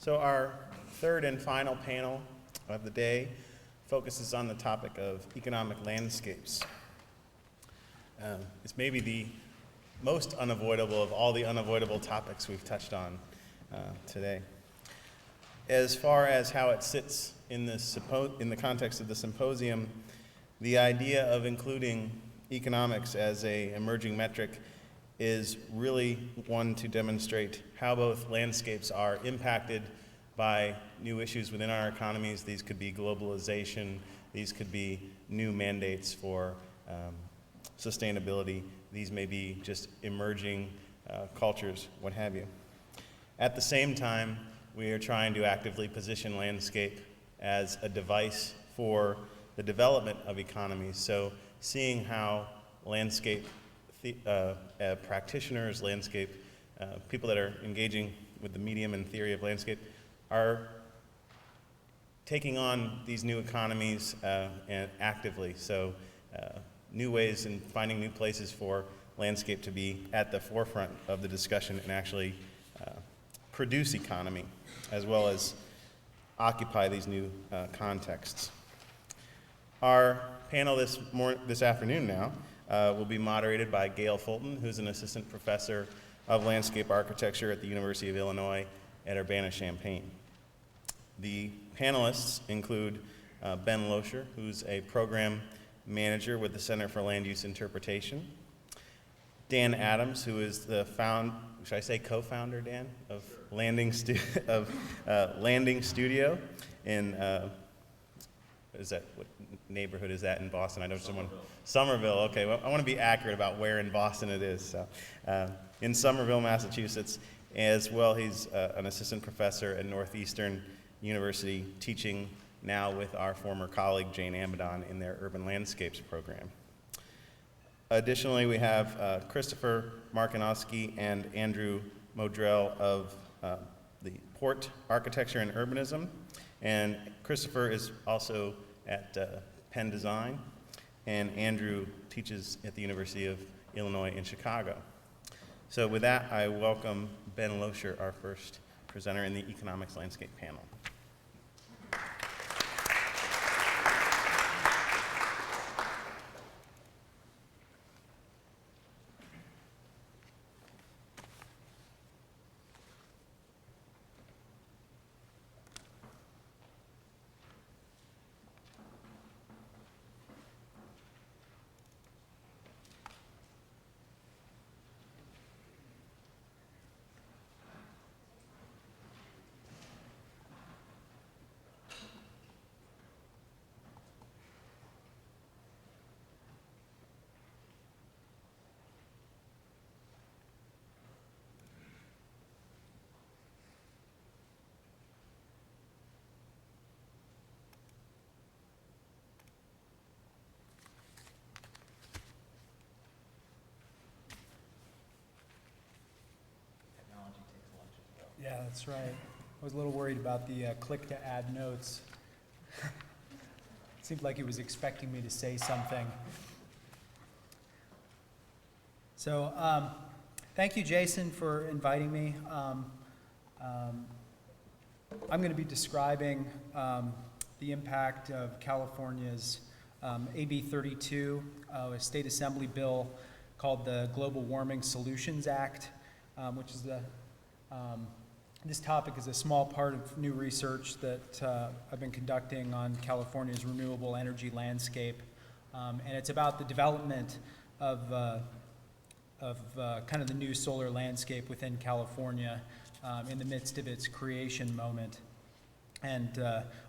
So our third and final panel of the day focuses on the topic of economic landscapes. It's maybe the most unavoidable of all the unavoidable topics we've touched on today. As far as how it sits in the context of the symposium, the idea of including economics as an emerging metric is really one to demonstrate how both landscapes are impacted by new issues within our economies. These could be globalization, these could be new mandates for sustainability, these may be just emerging cultures, what have you. At the same time, we are trying to actively position landscape as a device for the development of economies. So seeing how landscape practitioners, landscape people that are engaging with the medium and theory of landscape are taking on these new economies and actively. So new ways and finding new places for landscape to be at the forefront of the discussion and actually produce economy, as well as occupy these new contexts. Our panel this afternoon now will be moderated by Gail Fulton, who's an assistant professor of landscape architecture at the University of Illinois at Urbana-Champaign. The panelists include Ben Loescher, who's a program manager with the Center for Land Use Interpretation, Dan Adams, who is the should I say co-founder, Dan, of Landing Studio in what neighborhood is that in Boston? I know Somerville. Okay, well, I want to be accurate about where in Boston it is. So, in Somerville, Massachusetts, as well, he's an assistant professor at Northeastern University, teaching now with our former colleague Jane Amidon in their Urban Landscapes program. Additionally, we have Christopher Markinowski and Andrew Modrell of the Port Architecture and Urbanism, and Christopher is also at Penn Design, and Andrew teaches at the University of Illinois in Chicago. So with that, I welcome Ben Loescher, our first presenter in the Economics Landscape panel. Yeah, that's right. I was a little worried about the click to add notes. It seemed like it was expecting me to say something. So thank you, Jason, for inviting me. I'm going to be describing the impact of California's AB 32, a state assembly bill called the Global Warming Solutions Act, which is this topic is a small part of new research that I've been conducting on California's renewable energy landscape, and it's about the development of kind of the new solar landscape within California in the midst of its creation moment. And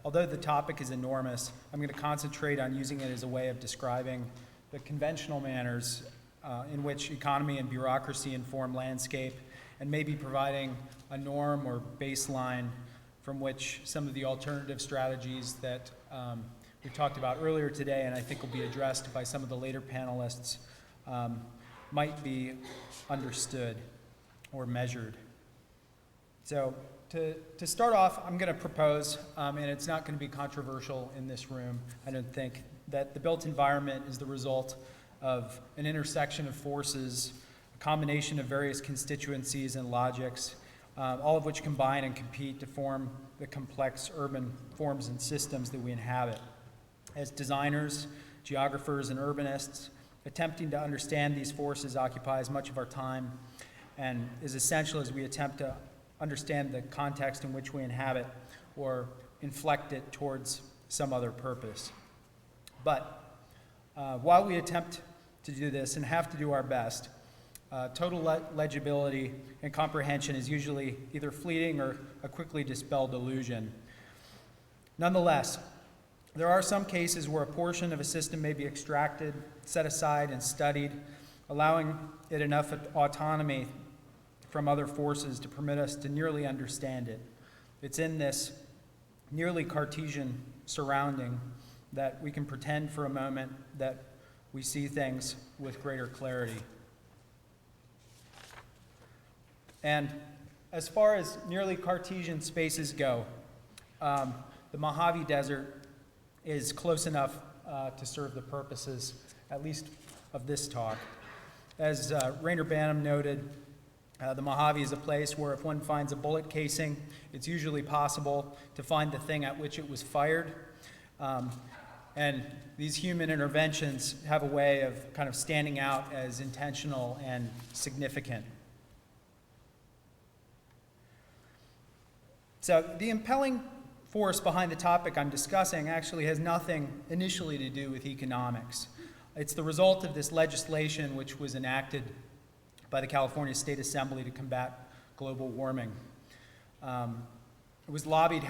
although the topic is enormous, I'm going to concentrate on using it as a way of describing the conventional manners in which economy and bureaucracy inform landscape, and maybe providing a norm or baseline from which some of the alternative strategies that we talked about earlier today, and I think will be addressed by some of the later panelists, might be understood or measured. So to start off, I'm going to propose, and it's not going to be controversial in this room, I don't think, that the built environment is the result of an intersection of forces, a combination of various constituencies and logics, all of which combine and compete to form the complex urban forms and systems that we inhabit. As designers, geographers, and urbanists, attempting to understand these forces occupies much of our time and is essential as we attempt to understand the context in which we inhabit or inflect it towards some other purpose. But while we attempt to do this and have to do our best, total legibility and comprehension is usually either fleeting or a quickly dispelled illusion. Nonetheless, there are some cases where a portion of a system may be extracted, set aside, and studied, allowing it enough autonomy from other forces to permit us to nearly understand it. It's in this nearly Cartesian surrounding that we can pretend for a moment that we see things with greater clarity. And as far as nearly Cartesian spaces go, the Mojave Desert is close enough to serve the purposes, at least of this talk. As Rainer Banham noted, the Mojave is a place where if one finds a bullet casing, it's usually possible to find the thing at which it was fired. And these human interventions have a way of kind of standing out as intentional and significant. So the impelling force behind the topic I'm discussing actually has nothing initially to do with economics. It's the result of this legislation which was enacted by the California State Assembly to combat global warming. It was lobbied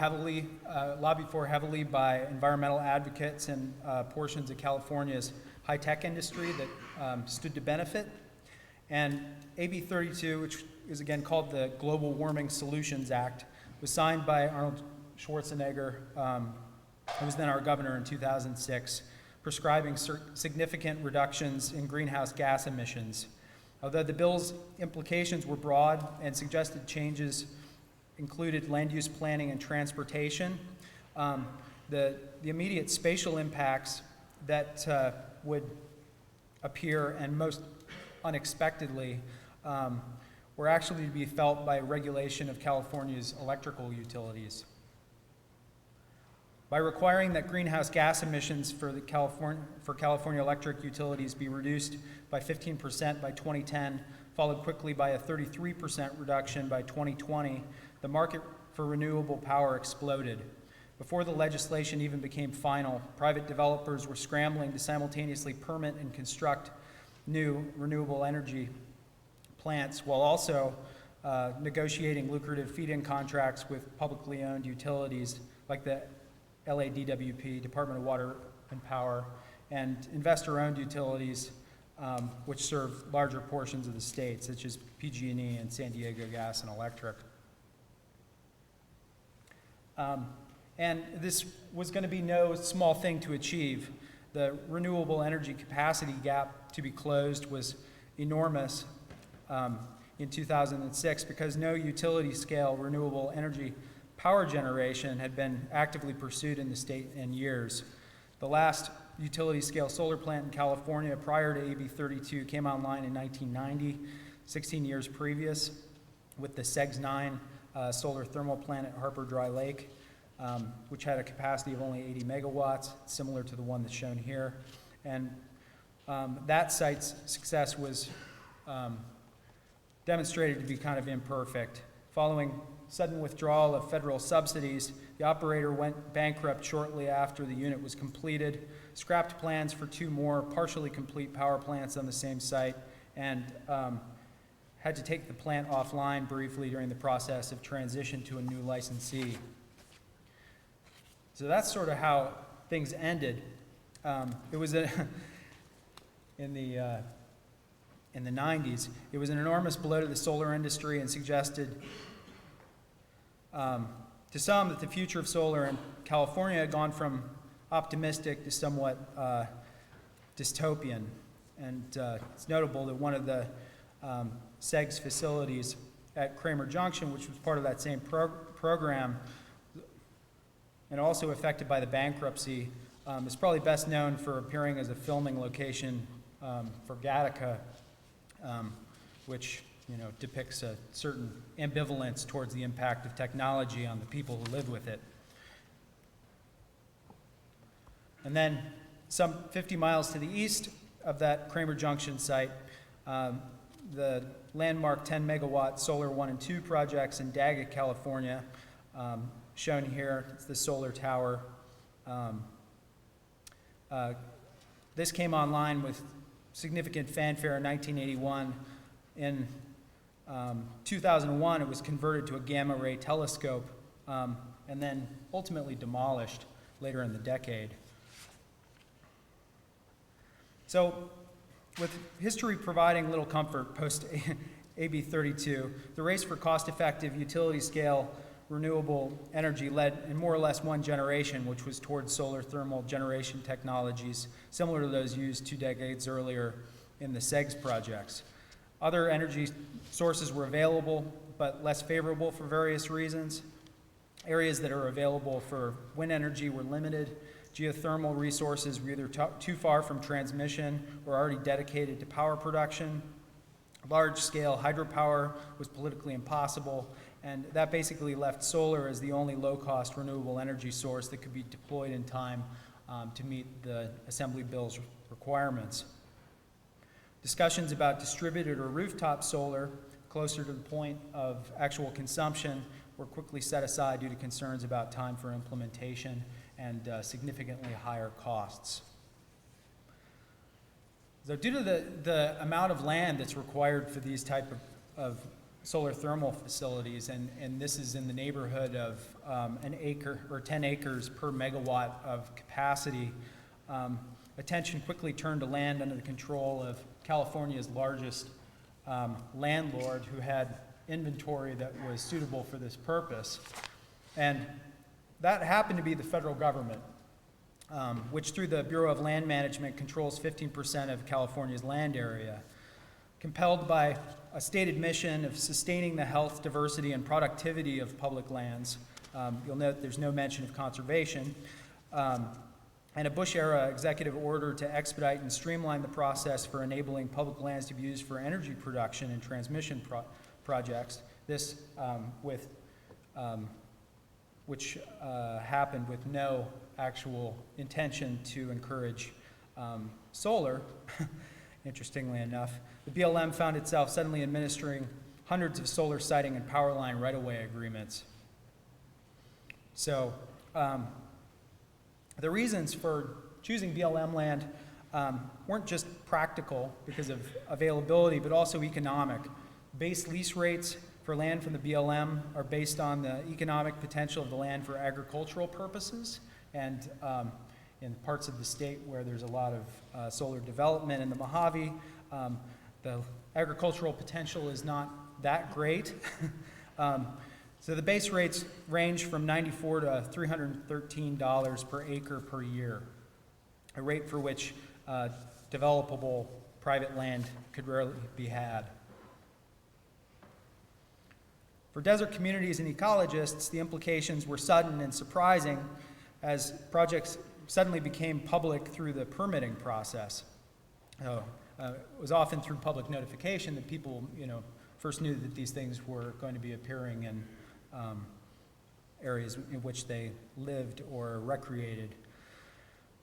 for heavily by environmental advocates and portions of California's high-tech industry that stood to benefit. And AB 32, which is again called the Global Warming Solutions Act, was signed by Arnold Schwarzenegger, who was then our governor in 2006, prescribing significant reductions in greenhouse gas emissions. Although the bill's implications were broad and suggested changes included land use planning and transportation, the immediate spatial impacts that would appear, and most unexpectedly, were actually to be felt by regulation of California's electrical utilities. By requiring that greenhouse gas emissions for California electric utilities be reduced by 15% by 2010, followed quickly by a 33% reduction by 2020, the market for renewable power exploded. Before the legislation even became final, private developers were scrambling to simultaneously permit and construct new renewable energy plants while also negotiating lucrative feed-in contracts with publicly owned utilities like the LADWP, Department of Water and Power, and investor-owned utilities which serve larger portions of the state, such as PG&E and San Diego Gas and Electric. And this was going to be no small thing to achieve. The renewable energy capacity gap to be closed was enormous in 2006 because no utility-scale renewable energy power generation had been actively pursued in the state in years. The last utility-scale solar plant in California prior to AB 32 came online in 1990, 16 years previous, with the SEGS 9 solar thermal plant at Harper Dry Lake, which had a capacity of only 80 megawatts, similar to the one that's shown here. And that site's success was demonstrated to be kind of imperfect. Following sudden withdrawal of federal subsidies, the operator went bankrupt shortly after the unit was completed, scrapped plans for 2 more partially complete power plants on the same site, and had to take the plant offline briefly during the process of transition to a new licensee. So that's sort of how things ended. It was in the 90s, it was an enormous blow to the solar industry and suggested to some that the future of solar in California had gone from optimistic to somewhat dystopian. And it's notable that one of the SEGS facilities at Kramer Junction, which was part of that same program, and also affected by the bankruptcy, is probably best known for appearing as a filming location for Gattaca, which depicts a certain ambivalence towards the impact of technology on the people who live with it. And then some 50 miles to the east of that Kramer Junction site, the landmark 10 megawatt solar 1 and 2 projects in Daggett, California, shown here. It's the solar tower. This came online with significant fanfare in 1981. In 2001, it was converted to a gamma ray telescope, and then ultimately demolished later in the decade. So, with history providing little comfort post AB 32, the race for cost-effective utility-scale renewable energy led in more or less one generation, which was towards solar thermal generation technologies, similar to those used 2 decades earlier in the SEGS projects. Other energy sources were available, but less favorable for various reasons. Areas that are available for wind energy were limited. Geothermal resources were either too far from transmission or already dedicated to power production. Large-scale hydropower was politically impossible, and that basically left solar as the only low-cost renewable energy source that could be deployed in time to meet the Assembly Bill's requirements. Discussions about distributed or rooftop solar, closer to the point of actual consumption, were quickly set aside due to concerns about time for implementation and significantly higher costs. So due to the amount of land that's required for these type of solar thermal facilities, and this is in the neighborhood of an acre or 10 acres per megawatt of capacity, attention quickly turned to land under the control of California's largest landlord, who had inventory that was suitable for this purpose. And that happened to be the federal government, which through the Bureau of Land Management controls 15% of California's land area. Compelled by a stated mission of sustaining the health, diversity, and productivity of public lands, you'll note there's no mention of conservation, and a Bush-era executive order to expedite and streamline the process for enabling public lands to be used for energy production and transmission projects. This which happened with no actual intention to encourage solar. Interestingly enough, the BLM found itself suddenly administering hundreds of solar siting and power line right-of-way agreements. So the reasons for choosing BLM land weren't just practical because of availability, but also economic. Base lease rates for land from the BLM are based on the economic potential of the land for agricultural purposes, and in parts of the state where there's a lot of solar development in the Mojave, the agricultural potential is not that great. So the base rates range from $94 to $313 per acre per year, a rate for which developable private land could rarely be had. For desert communities and ecologists, the implications were sudden and surprising as projects suddenly became public through the permitting process. It was often through public notification that people, first knew that these things were going to be appearing in areas in which they lived or recreated.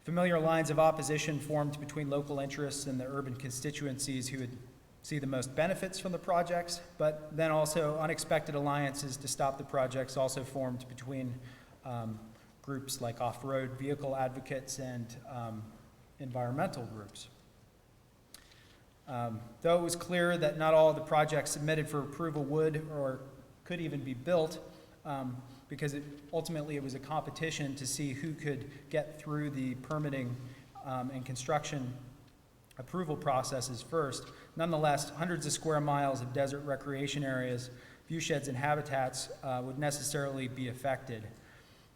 Familiar lines of opposition formed between local interests and the urban constituencies who would see the most benefits from the projects, but then also unexpected alliances to stop the projects also formed between groups like off-road vehicle advocates and environmental groups. Though it was clear that not all of the projects submitted for approval would or could even be built, because ultimately it was a competition to see who could get through the permitting and construction approval processes first. Nonetheless, hundreds of square miles of desert recreation areas, viewsheds, and habitats would necessarily be affected.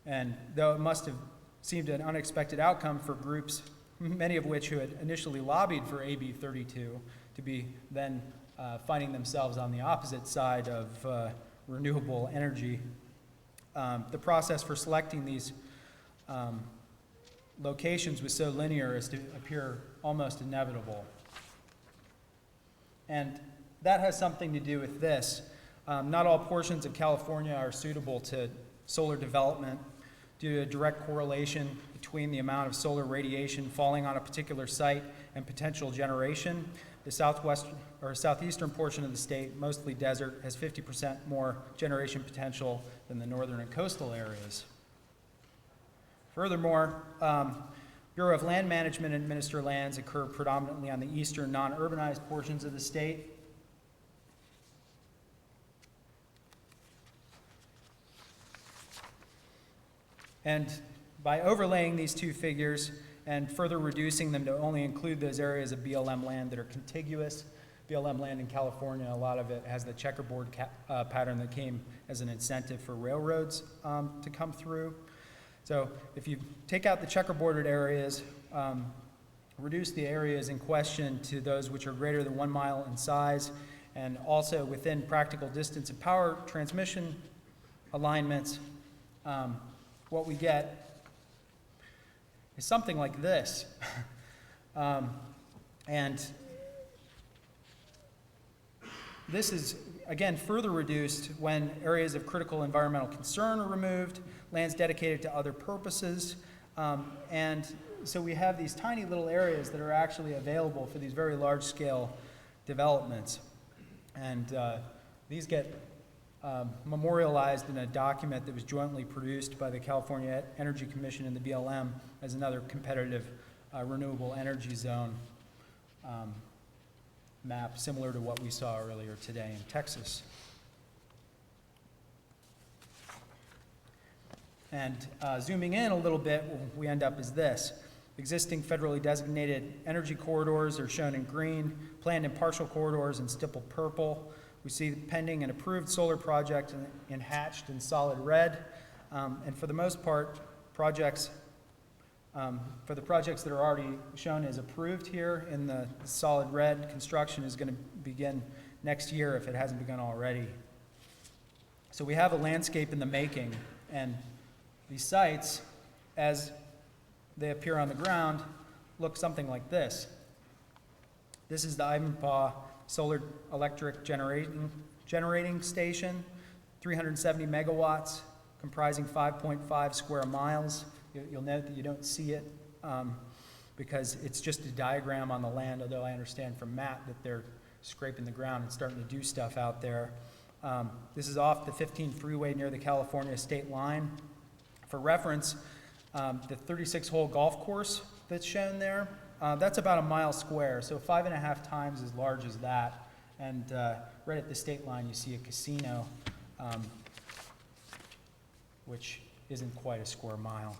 And though it must have seemed an unexpected outcome for groups, many of which who had initially lobbied for AB 32 to be then finding themselves on the opposite side of renewable energy, the process for selecting these locations was so linear as to appear almost inevitable. And that has something to do with this. Not all portions of California are suitable to solar development due to a direct correlation between the amount of solar radiation falling on a particular site and potential generation. The southeastern portion of the state, mostly desert, has 50% more generation potential than the northern and coastal areas. Furthermore, Bureau of Land Management administer lands occur predominantly on the eastern non-urbanized portions of the state. And by overlaying these two figures and further reducing them to only include those areas of BLM land that are contiguous, BLM land in California, a lot of it has the checkerboard pattern that came as an incentive for railroads to come through. So if you take out the checkerboarded areas, reduce the areas in question to those which are greater than 1 mile in size, and also within practical distance of power transmission alignments, what we get is something like this. And this is, again, further reduced when areas of critical environmental concern are removed, lands dedicated to other purposes, and so we have these tiny little areas that are actually available for these very large-scale developments. And these get memorialized in a document that was jointly produced by the California Energy Commission and the BLM as another competitive renewable energy zone map, similar to what we saw earlier today in Texas. And zooming in a little bit, what we end up is this. Existing federally designated energy corridors are shown in green, planned and partial corridors in stippled purple. We see the pending and approved solar project in hatched in solid red. And for the most part, for the projects that are already shown as approved here in the solid red, construction is going to begin next year if it hasn't begun already. So we have a landscape in the making, and these sites, as they appear on the ground, look something like this. This is the Ivanpah Solar Electric Generating Station, 370 megawatts, comprising 5.5 square miles. You'll note that you don't see it because it's just a diagram on the land, although I understand from Matt that they're scraping the ground and starting to do stuff out there. This is off the 15 freeway near the California state line. For reference, the 36-hole golf course that's shown there, that's about a mile square, so 5.5 times as large as that. And right at the state line, you see a casino, which isn't quite a square mile.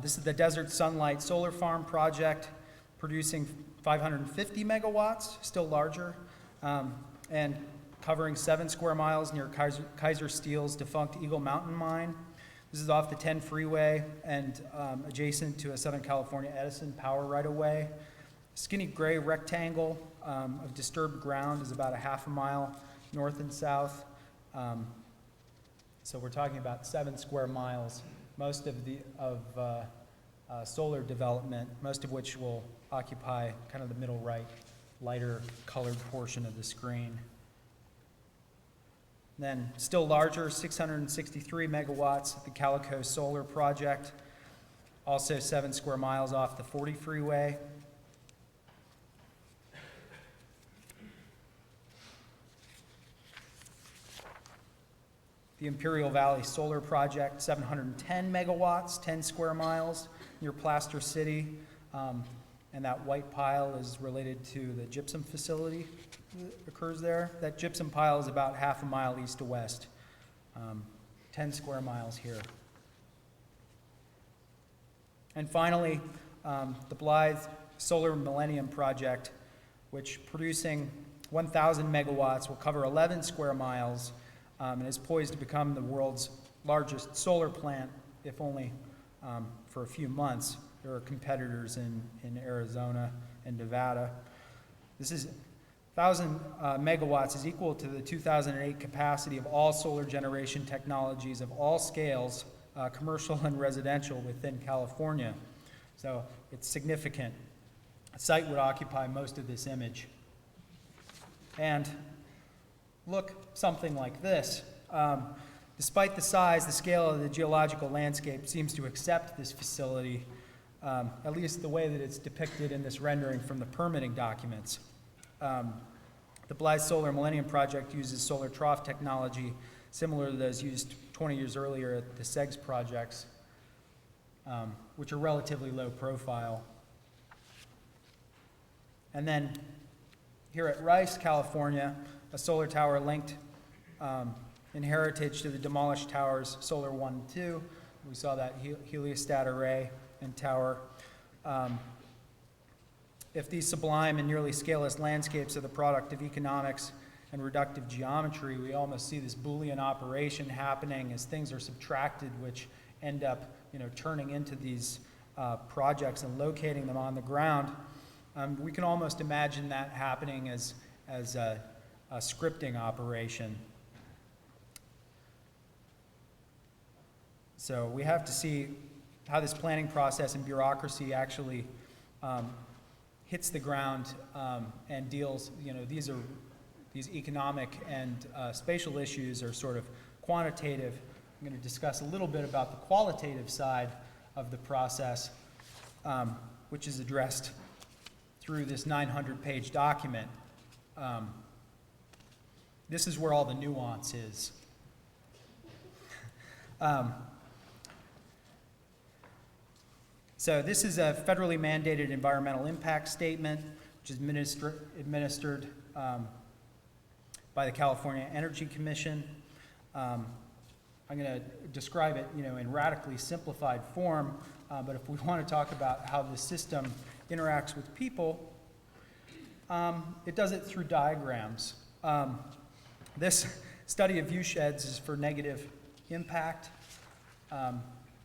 This is the Desert Sunlight Solar Farm project, producing 550 megawatts, still larger, and covering 7 square miles near Kaiser Steel's defunct Eagle Mountain mine. This is off the 10 freeway and adjacent to a Southern California Edison power right-of-way. Skinny gray rectangle of disturbed ground is about a half a mile north and south. So we're talking about 7 square miles, most of the solar development, most of which will occupy kind of the middle right, lighter colored portion of the screen. Then still larger, 663 megawatts, the Calico Solar Project, also 7 square miles off the 40 freeway. The Imperial Valley Solar Project, 710 megawatts, 10 square miles near Plaster City. And that white pile is related to the gypsum facility that occurs there. That gypsum pile is about half a mile east to west, 10 square miles here. And finally, the Blythe Solar Millennium project, which producing 1,000 megawatts will cover 11 square miles and is poised to become the world's largest solar plant, if only for a few months. There are competitors in Arizona and Nevada. This is 1,000 megawatts is equal to the 2008 capacity of all solar generation technologies of all scales, commercial and residential, within California. So it's significant. site would occupy most of this image and look something like this. Despite the size, the scale of the geological landscape seems to accept this facility, at least the way that it's depicted in this rendering from the permitting documents. The Blythe Solar Millennium project uses solar trough technology similar to those used 20 years earlier at the SEGS projects, which are relatively low profile. And then here at Rice, California, a solar tower linked in heritage to the demolished towers, Solar 1 and 2. We saw that heliostat array and tower. If these sublime and nearly scaleless landscapes are the product of economics and reductive geometry, we almost see this Boolean operation happening as things are subtracted, which end up, turning into these projects and locating them on the ground. We can almost imagine that happening as a scripting operation. So we have to see how this planning process and bureaucracy actually hits the ground and deals, these economic and spatial issues are sort of quantitative. I'm going to discuss a little bit about the qualitative side of the process, which is addressed through this 900-page document. This is where all the nuance is. So this is a federally mandated environmental impact statement, which is administered by the California Energy Commission. I'm going to describe it, in radically simplified form, but if we want to talk about how the system interacts with people, it does it through diagrams. This study of viewsheds is for negative impact.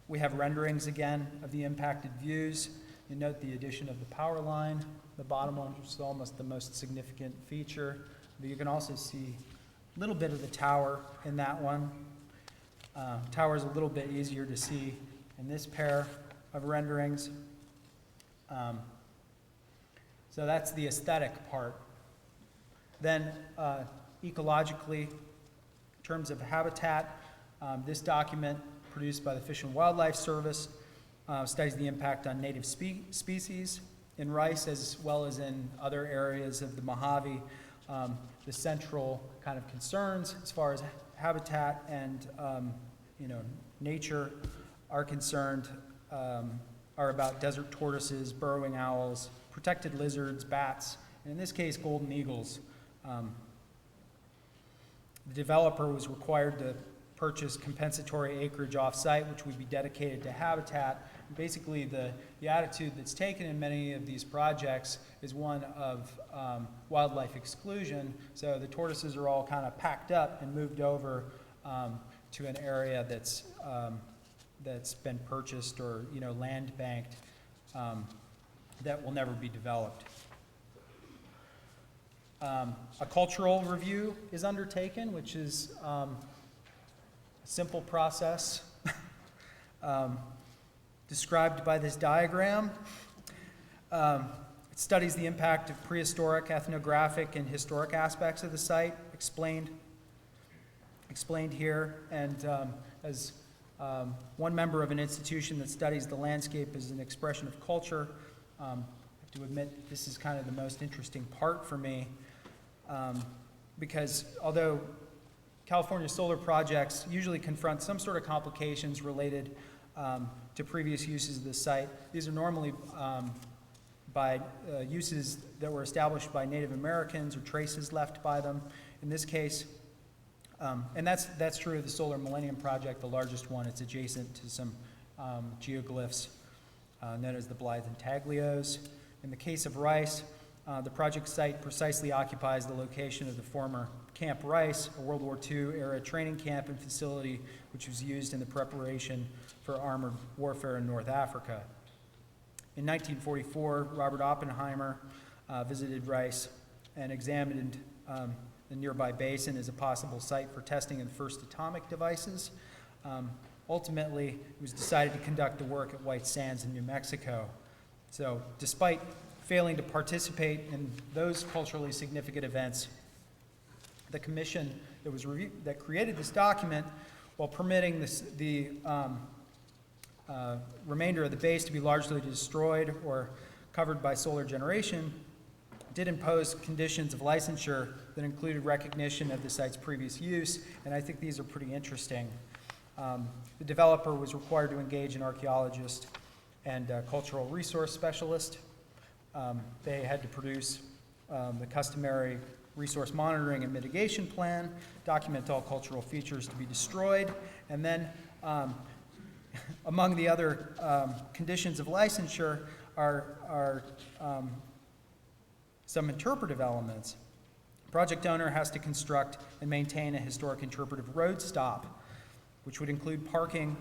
We have renderings again of the impacted views. You note the addition of the power line, the bottom one, which is almost the most significant feature. But you can also see a little bit of the tower in that one. Tower is a little bit easier to see in this pair of renderings. So that's the aesthetic part. Then ecologically, in terms of habitat, this document produced by the Fish and Wildlife Service studies the impact on native species in Rice as well as in other areas of the Mojave. The central kind of concerns as far as habitat and nature are concerned are about desert tortoises, burrowing owls, protected lizards, bats, and in this case, golden eagles. The developer was required to purchase compensatory acreage off-site, which would be dedicated to habitat. And basically, the attitude that's taken in many of these projects is one of wildlife exclusion. So the tortoises are all kind of packed up and moved over to an area that's been purchased or land banked that will never be developed. A cultural review is undertaken, which is a simple process described by this diagram. It studies the impact of prehistoric, ethnographic, and historic aspects of the site, explained here. And as one member of an institution that studies the landscape as an expression of culture, I have to admit this is kind of the most interesting part for me. Because although California solar projects usually confront some sort of complications related to previous uses of the site, these are normally by uses that were established by Native Americans or traces left by them. In this case, and that's true of the Solar Millennium project, the largest one. It's adjacent to some geoglyphs known as the Blythe intaglios. In the case of Rice, the project site precisely occupies the location of the former Camp Rice, a World War II era training camp and facility which was used in the preparation for armored warfare in North Africa. In 1944, Robert Oppenheimer visited Rice and examined the nearby basin as a possible site for testing of the first atomic devices. Ultimately, it was decided to conduct the work at White Sands in New Mexico. So despite failing to participate in those culturally significant events, the commission that created this document, while permitting the remainder of the base to be largely destroyed or covered by solar generation, did impose conditions of licensure that included recognition of the site's previous use, and I think these are pretty interesting. The developer was required to engage an archaeologist and a cultural resource specialist. They had to produce the customary resource monitoring and mitigation plan, document all cultural features to be destroyed, and then among the other conditions of licensure are some interpretive elements. Project owner has to construct and maintain a historic interpretive road stop, which would include parking,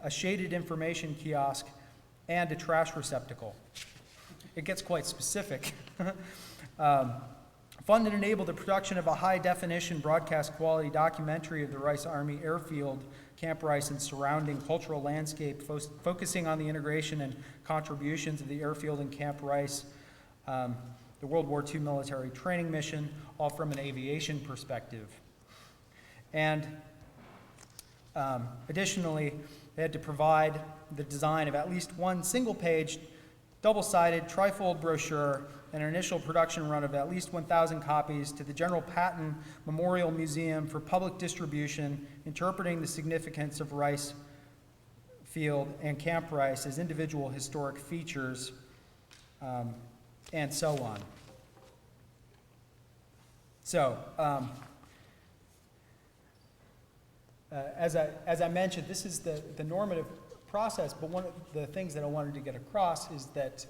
a shaded information kiosk, and a trash receptacle. It gets quite specific. Fund and enable the production of a high-definition broadcast quality documentary of the Rice Army Airfield, Camp Rice, and surrounding cultural landscape, focusing on the integration and contributions of the airfield and Camp Rice, the World War II military training mission, all from an aviation perspective. And additionally, they had to provide the design of at least one single-page, double-sided, trifold brochure and an initial production run of at least 1,000 copies to the General Patton Memorial Museum for public distribution, interpreting the significance of Rice Field and Camp Rice as individual historic features, and so on. So, as I mentioned, this is the normative process, but one of the things that I wanted to get across is that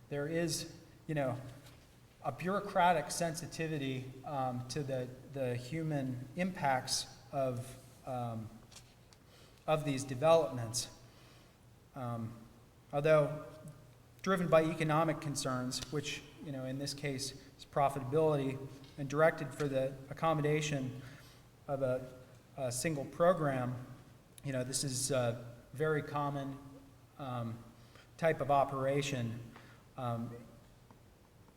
there is, a bureaucratic sensitivity to the human impacts of these developments. Although driven by economic concerns, which, in this case is profitability, and directed for the accommodation of a single program, this is a very common type of operation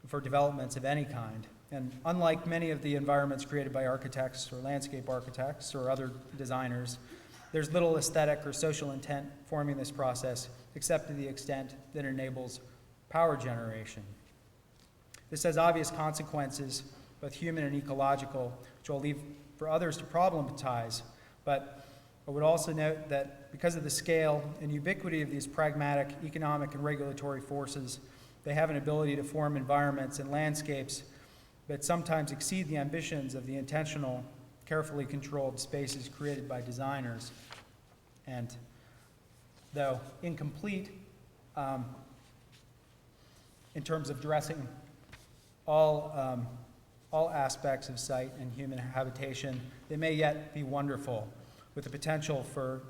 for developments of any kind. And unlike many of the environments created by architects or landscape architects or other designers, there's little aesthetic or social intent forming this process, except to the extent that it enables power generation. This has obvious consequences, both human and ecological, which I'll leave for others to problematize, but I would also note that because of the scale and ubiquity of these pragmatic economic and regulatory forces, they have an ability to form environments and landscapes that sometimes exceed the ambitions of the intentional, carefully controlled spaces created by designers. And though incomplete in terms of addressing all aspects of site and human habitation, they may yet be wonderful, with the potential for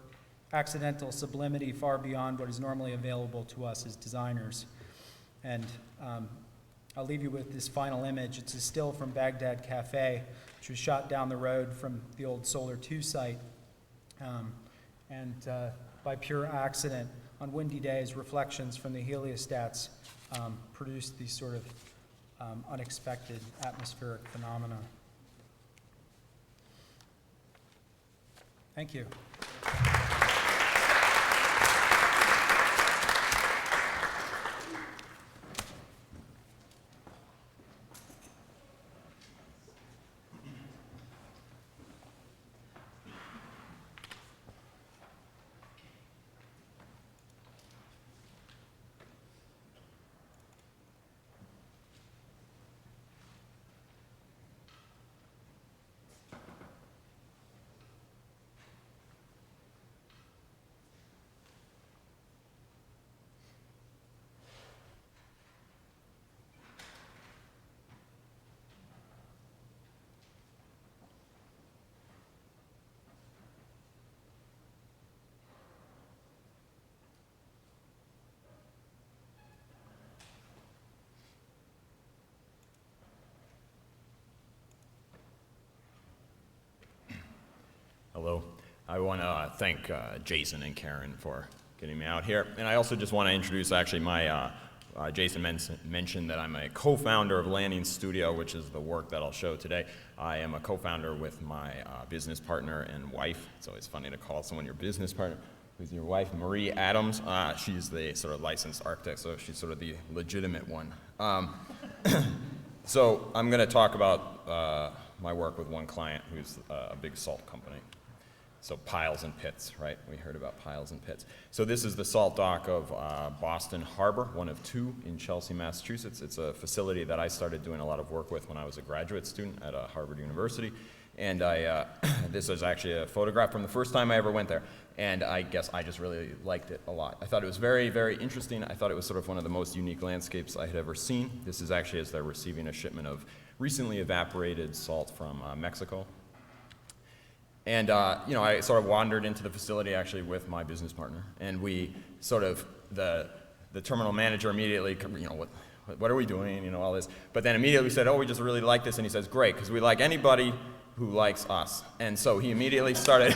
accidental sublimity far beyond what is normally available to us as designers. And I'll leave you with this final image. It's a still from Baghdad Cafe, which was shot down the road from the old Solar 2 site. And by pure accident, on windy days, reflections from the heliostats produced these sort of unexpected atmospheric phenomena. Thank you. Hello. I want to thank Jason and Karen for getting me out here. And I also just want to introduce actually my, Jason mentioned that I'm a co-founder of Landing Studio, which is the work that I'll show today. I am a co-founder with my business partner and wife. It's always funny to call someone your business partner. Who's your wife, Marie Adams. She's the sort of licensed architect, so she's sort of the legitimate one. So I'm going to talk about my work with one client who's a big salt company. So piles and pits, right? We heard about piles and pits. So this is the salt dock of Boston Harbor, one of two in Chelsea, Massachusetts. It's a facility that I started doing a lot of work with when I was a graduate student at Harvard University. And this was actually a photograph from the first time I ever went there. And I guess I just really liked it a lot. I thought it was very, very interesting. I thought it was sort of one of the most unique landscapes I had ever seen. This is actually as they're receiving a shipment of recently evaporated salt from Mexico. And I sort of wandered into the facility actually with my business partner, and we sort of, the terminal manager immediately, what are we doing, all this. But then immediately we said, oh, we just really like this, and he says, great, because we like anybody who likes us. And so he immediately started,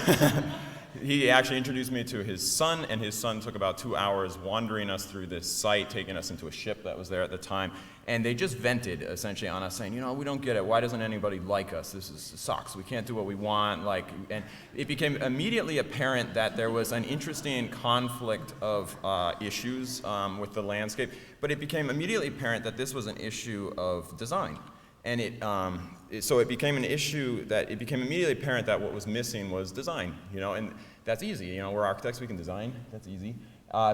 he actually introduced me to his son, and his son took about 2 hours wandering us through this site, taking us into a ship that was there at the time. And they just vented essentially on us saying, we don't get it. Why doesn't anybody like us? This sucks. We can't do what we want. And it became immediately apparent that there was an interesting conflict of issues with the landscape. But it became immediately apparent that this was an issue of design. And so it became an issue that it became immediately apparent that what was missing was design. And that's easy. We're architects. We can design. That's easy.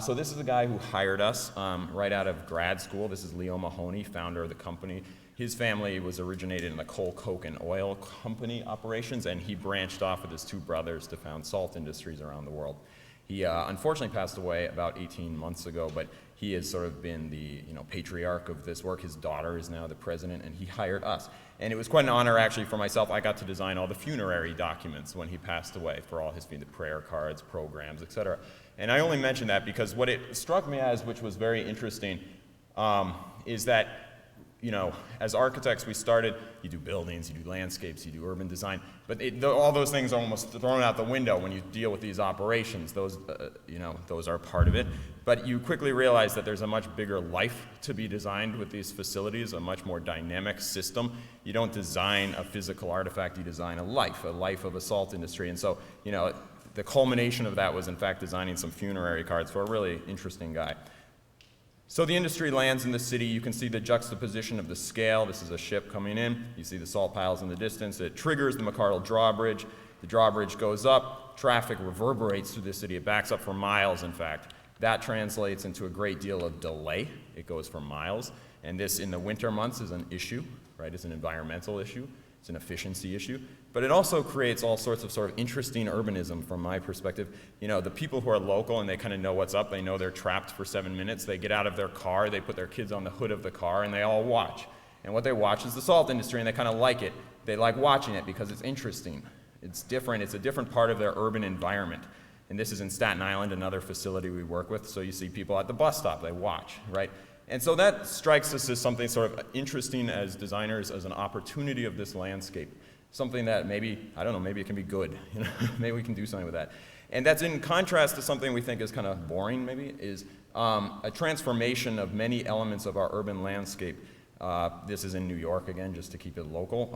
So this is a guy who hired us right out of grad school. This is Leo Mahoney, founder of the company. His family was originated in the coal, coke, and oil company operations, and he branched off with his two brothers to found salt industries around the world. He unfortunately passed away about 18 months ago, but he has sort of been the patriarch of this work. His daughter is now the president, and he hired us. And it was quite an honor, actually, for myself. I got to design all the funerary documents when he passed away for all his the prayer cards, programs, etc. And I only mention that because what it struck me as, which was very interesting, is that, as architects, we started, you do buildings, you do landscapes, you do urban design, but all those things are almost thrown out the window when you deal with these operations. Those, those are part of it. But you quickly realize that there's a much bigger life to be designed with these facilities, a much more dynamic system. You don't design a physical artifact, you design a life of a salt industry. And so, the culmination of that was, in fact, designing some funerary cards for a really interesting guy. So the industry lands in the city. You can see the juxtaposition of the scale. This is a ship coming in. You see the salt piles in the distance. It triggers the McArdle drawbridge. The drawbridge goes up. Traffic reverberates through the city. It backs up for miles, in fact. That translates into a great deal of delay. It goes for miles. And this, in the winter months, is an issue, right? It's an environmental issue. It's an efficiency issue. But it also creates all sorts of sort of interesting urbanism from my perspective. The people who are local and they kind of know what's up, they know they're trapped for 7 minutes, they get out of their car, they put their kids on the hood of the car, and they all watch. And what they watch is the salt industry, and they kind of like it. They like watching it because it's interesting. It's different. It's a different part of their urban environment. And this is in Staten Island, another facility we work with. So you see people at the bus stop, they watch, right? And so that strikes us as something sort of interesting as designers, as an opportunity of this landscape. Something that maybe, I don't know, maybe it can be good. Maybe we can do something with that. And that's in contrast to something we think is kind of boring, maybe, is a transformation of many elements of our urban landscape. This is in New York, again, just to keep it local.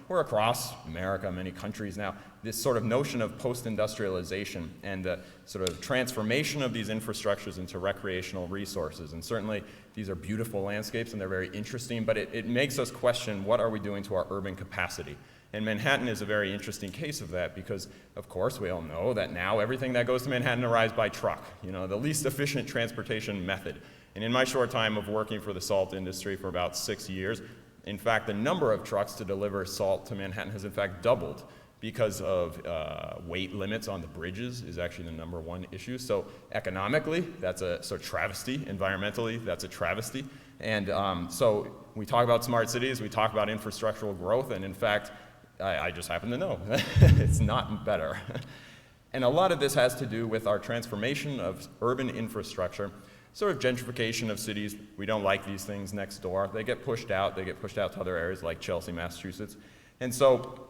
We're across America, many countries now. This sort of notion of post-industrialization and the sort of transformation of these infrastructures into recreational resources. And certainly, these are beautiful landscapes and they're very interesting, but it makes us question what are we doing to our urban capacity. And Manhattan is a very interesting case of that because, of course, we all know that now everything that goes to Manhattan arrives by truck, the least efficient transportation method. And in my short time of working for the salt industry for about 6 years, in fact, the number of trucks to deliver salt to Manhattan has in fact doubled because of weight limits on the bridges is actually the number one issue. So economically, that's a sort of travesty. Environmentally, that's a travesty. And so we talk about smart cities, we talk about infrastructural growth, and in fact, I just happen to know it's not better. And a lot of this has to do with our transformation of urban infrastructure, sort of gentrification of cities. We don't like these things next door. They get pushed out. They get pushed out to other areas like Chelsea, Massachusetts. And so,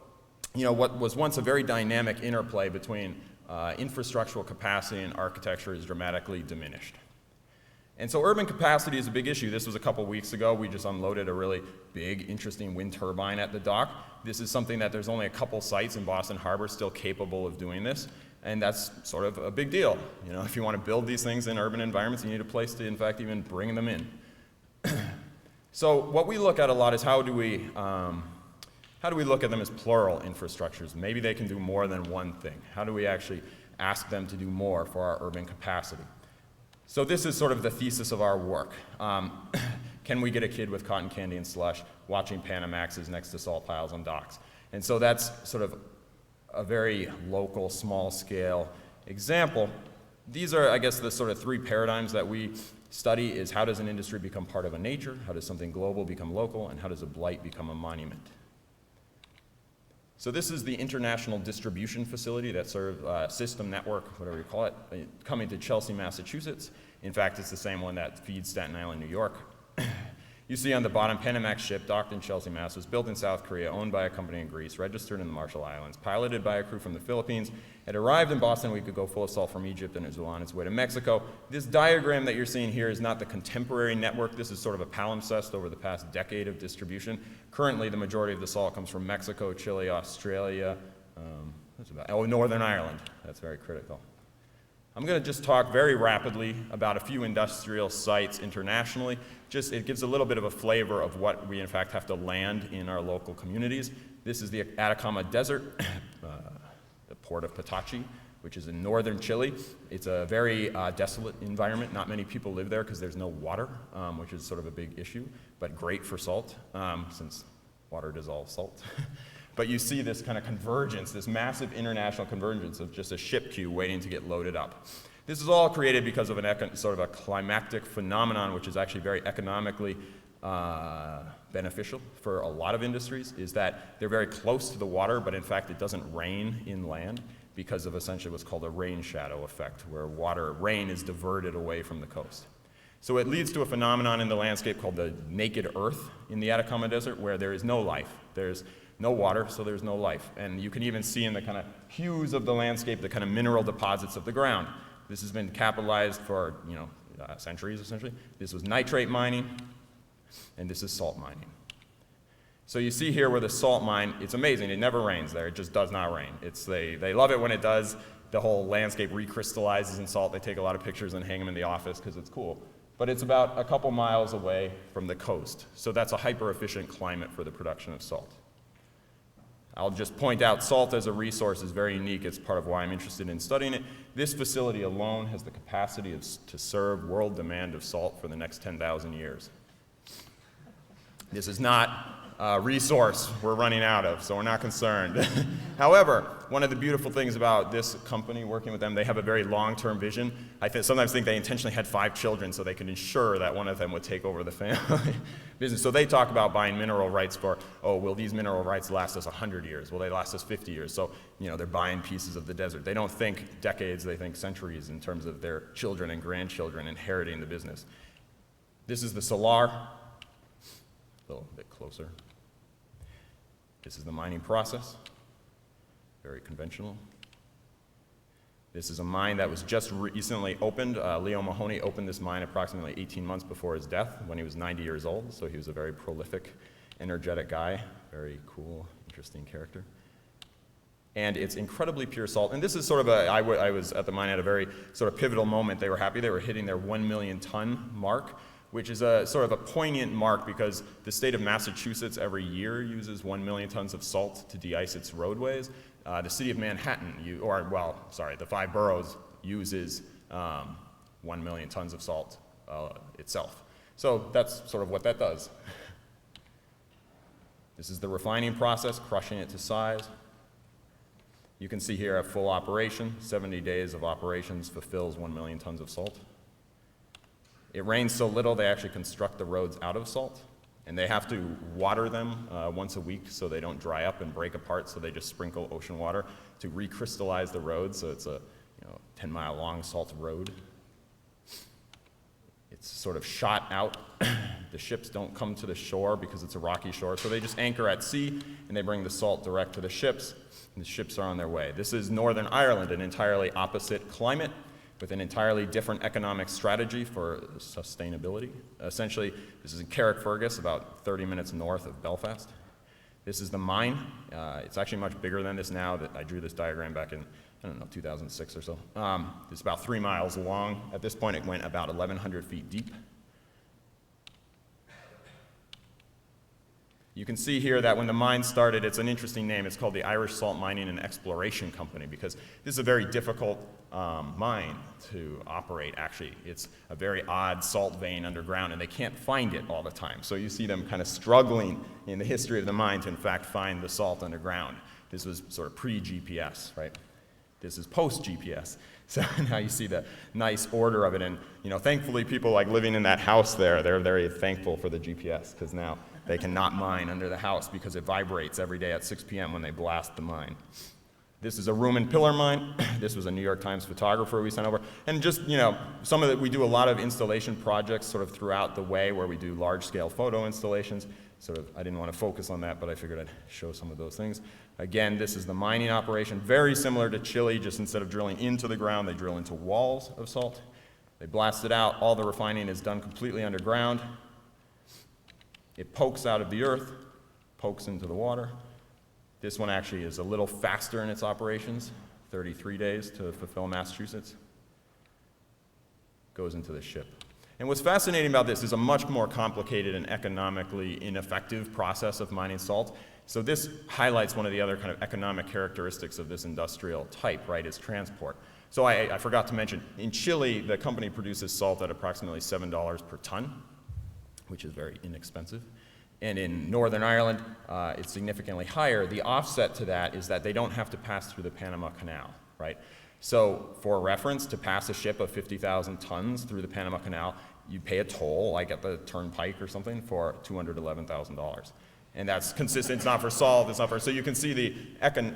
what was once a very dynamic interplay between infrastructural capacity and architecture is dramatically diminished. And so urban capacity is a big issue. This was a couple weeks ago. We just unloaded a really big, interesting wind turbine at the dock. This is something that there's only a couple sites in Boston Harbor still capable of doing this. And that's sort of a big deal. You know, if you want to build these things in urban environments, you need a place to, in fact, even bring them in. So what we look at a lot is how do we look at them as plural infrastructures? Maybe they can do more than one thing. How do we actually ask them to do more for our urban capacity? So this is sort of the thesis of our work. Can we get a kid with cotton candy and slush watching Panamaxes next to salt piles on docks? And so that's sort of a very local, small-scale example. These are, I guess, the sort of three paradigms that we study is how does an industry become part of a nature, how does something global become local, and how does a blight become a monument? So this is the international distribution facility that serves system network, whatever you call it, coming to Chelsea, Massachusetts. In fact, it's the same one that feeds Staten Island, New York. You see on the bottom, Panamax ship docked in Chelsea, Mass. Was built in South Korea, owned by a company in Greece, registered in the Marshall Islands, piloted by a crew from the Philippines. It arrived in Boston a week ago full of salt from Egypt, and it was on its way to Mexico. This diagram that you're seeing here is not the contemporary network. This is sort of a palimpsest over the past decade of distribution. Currently, the majority of the salt comes from Mexico, Chile, Australia, Northern Ireland. That's very critical. I'm going to just talk very rapidly about a few industrial sites internationally. Just it gives a little bit of a flavor of what we in fact have to land in our local communities. This is the Atacama Desert, the port of Patachi, which is in northern Chile. It's a very desolate environment. Not many people live there because there's no water, which is sort of a big issue, but great for salt, since water dissolves salt. But you see this kind of convergence, this massive international convergence of just a ship queue waiting to get loaded up. This is all created because of sort of a climactic phenomenon, which is actually very economically beneficial for a lot of industries, is that they're very close to the water, but in fact it doesn't rain inland because of essentially what's called a rain shadow effect, where rain is diverted away from the coast. So it leads to a phenomenon in the landscape called the naked earth in the Atacama Desert, where there is no life. There's no water, so there's no life. And you can even see in the kind of hues of the landscape the kind of mineral deposits of the ground. This has been capitalized for centuries, essentially. This was nitrate mining, and this is salt mining. So you see here where the salt mine, it's amazing. It never rains there. It just does not rain. They love it when it does. The whole landscape recrystallizes in salt. They take a lot of pictures and hang them in the office because it's cool. But it's about a couple miles away from the coast. So that's a hyper-efficient climate for the production of salt. I'll just point out salt as a resource is very unique. It's part of why I'm interested in studying it. This facility alone has the capacity to serve world demand of salt for the next 10,000 years. This is not a resource we're running out of, so we're not concerned. However, one of the beautiful things about this company, working with them, they have a very long-term vision. I sometimes think they intentionally had 5 children so they could ensure that one of them would take over the family business. So they talk about buying mineral rights for, will these mineral rights last us 100 years? Will they last us 50 years? So, they're buying pieces of the desert. They don't think decades, they think centuries in terms of their children and grandchildren inheriting the business. This is the Salar, a little bit closer. This is the mining process, very conventional. This is a mine that was just recently opened. Leo Mahoney opened this mine approximately 18 months before his death when he was 90 years old, so he was a very prolific, energetic guy, very cool, interesting character. And it's incredibly pure salt. And this is sort of I was at the mine at a very sort of pivotal moment. They were happy. They were hitting their 1 million ton mark, which is a sort of a poignant mark because the state of Massachusetts every year uses 1 million tons of salt to de-ice its roadways. The city of Manhattan, the 5 boroughs uses 1 million tons of salt itself. So that's sort of what that does. This is the refining process, crushing it to size. You can see here at full operation, 70 days of operations fulfills 1 million tons of salt. It rains so little they actually construct the roads out of salt, and they have to water them once a week so they don't dry up and break apart, so they just sprinkle ocean water to recrystallize the road, so it's a 10-mile long salt road. It's sort of shot out. The ships don't come to the shore because it's a rocky shore, so they just anchor at sea, and they bring the salt direct to the ships, and the ships are on their way. This is Northern Ireland, an entirely opposite climate with an entirely different economic strategy for sustainability. Essentially, this is in Carrickfergus, about 30 minutes north of Belfast. This is the mine. It's actually much bigger than this now. That I drew this diagram back in, 2006 or so. It's about 3 miles long. At this point, it went about 1,100 feet deep. You can see here that when the mine started, it's an interesting name. It's called the Irish Salt Mining and Exploration Company because this is a very difficult mine to operate, actually. It's a very odd salt vein underground, and they can't find it all the time. So you see them kind of struggling in the history of the mine to, in fact, find the salt underground. This was sort of pre-GPS, right? This is post-GPS. So now you see the nice order of it. And, thankfully, people like living in that house there, they're very thankful for the GPS because now they cannot mine under the house because it vibrates every day at 6 p.m. when they blast the mine. This is a room and pillar mine. This was a New York Times photographer we sent over. And just, some of it, we do a lot of installation projects sort of throughout the way where we do large-scale photo installations. I didn't want to focus on that, but I figured I'd show some of those things. Again, this is the mining operation, very similar to Chile, just instead of drilling into the ground, they drill into walls of salt. They blast it out. All the refining is done completely underground. It pokes out of the earth, pokes into the water. This one actually is a little faster in its operations, 33 days to fulfill Massachusetts. Goes into the ship. And what's fascinating about this is a much more complicated and economically ineffective process of mining salt. So this highlights one of the other kind of economic characteristics of this industrial type, right, is transport. So I forgot to mention, in Chile, the company produces salt at approximately $7 per ton, which is very inexpensive. And in Northern Ireland, it's significantly higher. The offset to that is that they don't have to pass through the Panama Canal, right? So for reference, to pass a ship of 50,000 tons through the Panama Canal, you pay a toll, like at the turnpike or something, for $211,000. And that's consistent. It's not for salt. It's not for. So you can see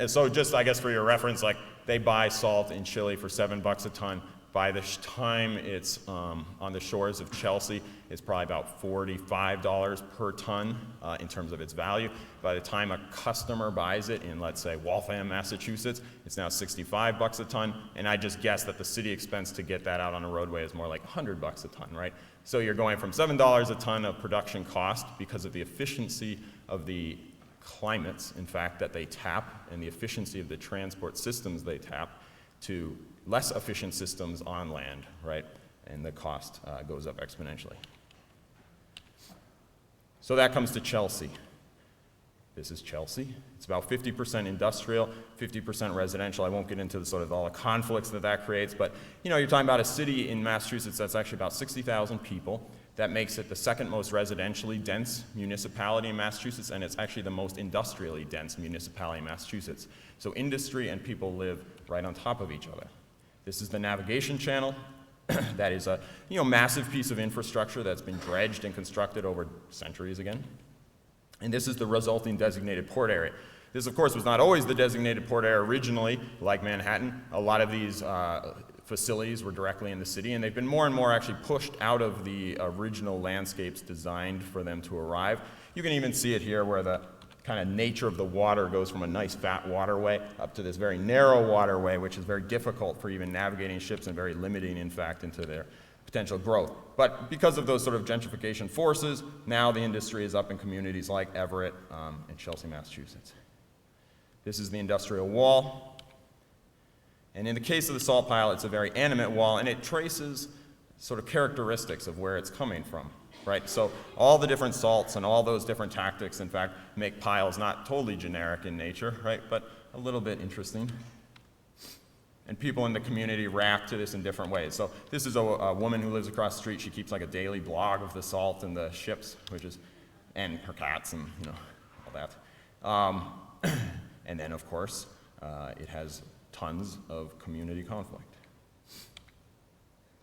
so just I guess for your reference, like they buy salt in Chile for $7 a ton. By the time it's on the shores of Chelsea, it's probably about $45 per ton in terms of its value. By the time a customer buys it in, let's say, Waltham, Massachusetts, it's now $65 a ton. And I just guess that the city expense to get that out on a roadway is more like $100 a ton, right? So you're going from $7 a ton of production cost because of the efficiency of the climates, in fact, that they tap, and the efficiency of the transport systems they tap, to less efficient systems on land, right? And the cost goes up exponentially. So that comes to Chelsea. This is Chelsea. It's about 50% industrial, 50% residential. I won't get into all the conflicts that creates, but you're talking about a city in Massachusetts that's actually about 60,000 people. That makes it the second most residentially dense municipality in Massachusetts, and it's actually the most industrially dense municipality in Massachusetts. So industry and people live right on top of each other. This is the navigation channel. That is a massive piece of infrastructure that's been dredged and constructed over centuries again. And this is the resulting designated port area. This, of course, was not always the designated port area originally, like Manhattan. A lot of these facilities were directly in the city, and they've been more and more actually pushed out of the original landscapes designed for them to arrive. You can even see it here where the kind of nature of the water goes from a nice fat waterway up to this very narrow waterway, which is very difficult for even navigating ships and very limiting, in fact, into their potential growth. But because of those sort of gentrification forces, now the industry is up in communities like Everett and Chelsea, Massachusetts. This is the industrial wall. And in the case of the salt pile, it's a very animate wall, and it traces sort of characteristics of where it's coming from, right? So all the different salts and all those different tactics, in fact, make piles not totally generic in nature, right, but a little bit interesting. And people in the community react to this in different ways. So this is a woman who lives across the street. She keeps like a daily blog of the salt and the ships, and her cats and all that. And then, of course, it has tons of community conflict,